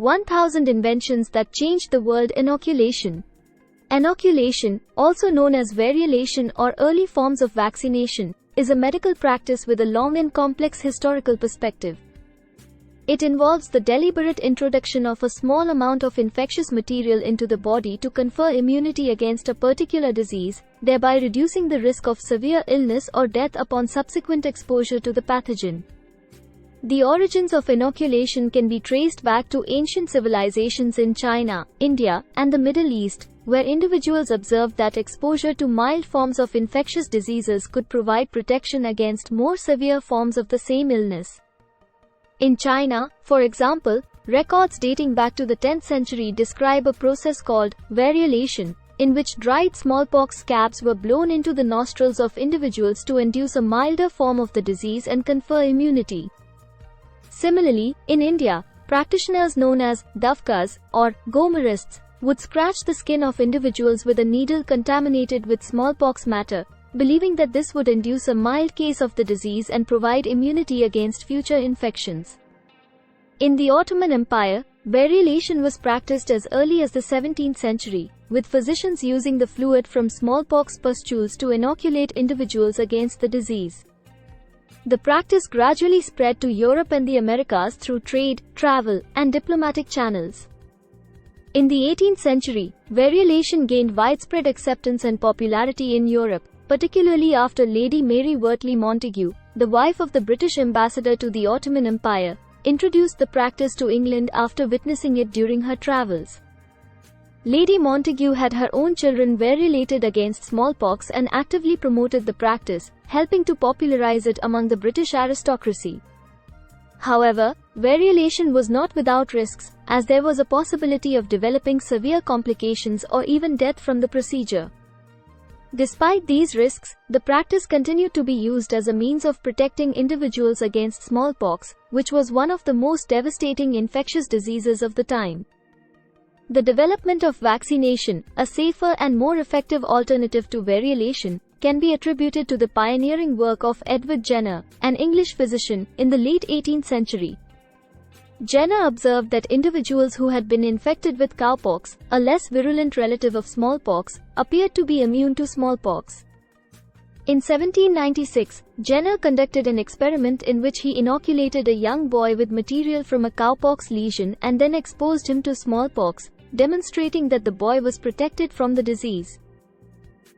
1000 Inventions that changed the world. Inoculation. Inoculation, also known as variolation or early forms of vaccination, is a medical practice with a long and complex historical perspective. It involves the deliberate introduction of a small amount of infectious material into the body to confer immunity against a particular disease, thereby reducing the risk of severe illness or death upon subsequent exposure to the pathogen. The origins of inoculation can be traced back to ancient civilizations in China, India, and the Middle East, where individuals observed that exposure to mild forms of infectious diseases could provide protection against more severe forms of the same illness. In China, for example, records dating back to the 10th century describe a process called variolation, in which dried smallpox scabs were blown into the nostrils of individuals to induce a milder form of the disease and confer immunity. Similarly, in India, practitioners known as davkas or gomarists would scratch the skin of individuals with a needle contaminated with smallpox matter, believing that this would induce a mild case of the disease and provide immunity against future infections. In the Ottoman Empire, variolation was practiced as early as the 17th century, with physicians using the fluid from smallpox pustules to inoculate individuals against the disease. The practice gradually spread to Europe and the Americas through trade, travel, and diplomatic channels. In the 18th century, variolation gained widespread acceptance and popularity in Europe, particularly after Lady Mary Wortley Montagu, the wife of the British ambassador to the Ottoman Empire, introduced the practice to England after witnessing it during her travels. Lady Montagu had her own children variolated against smallpox and actively promoted the practice, helping to popularize it among the British aristocracy. However, variolation was not without risks, as there was a possibility of developing severe complications or even death from the procedure. Despite these risks, the practice continued to be used as a means of protecting individuals against smallpox, which was one of the most devastating infectious diseases of the time. The development of vaccination, a safer and more effective alternative to variolation, can be attributed to the pioneering work of Edward Jenner, an English physician, in the late 18th century. Jenner observed that individuals who had been infected with cowpox, a less virulent relative of smallpox, appeared to be immune to smallpox. In 1796, Jenner conducted an experiment in which he inoculated a young boy with material from a cowpox lesion and then exposed him to smallpox, demonstrating that the boy was protected from the disease.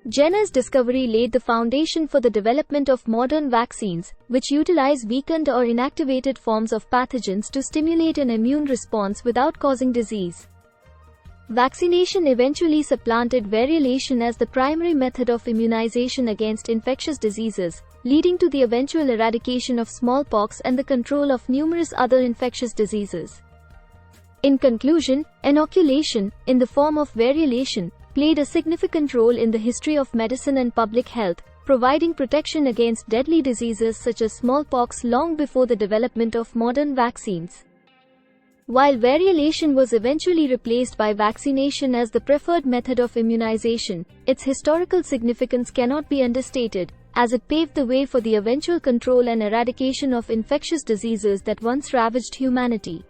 Jenner's discovery laid the foundation for the development of modern vaccines, which utilize weakened or inactivated forms of pathogens to stimulate an immune response without causing disease. Vaccination eventually supplanted variolation as the primary method of immunization against infectious diseases, leading to the eventual eradication of smallpox and the control of numerous other infectious diseases. In conclusion, inoculation, in the form of variolation, played a significant role in the history of medicine and public health, providing protection against deadly diseases such as smallpox long before the development of modern vaccines. While variolation was eventually replaced by vaccination as the preferred method of immunization, its historical significance cannot be understated, as it paved the way for the eventual control and eradication of infectious diseases that once ravaged humanity.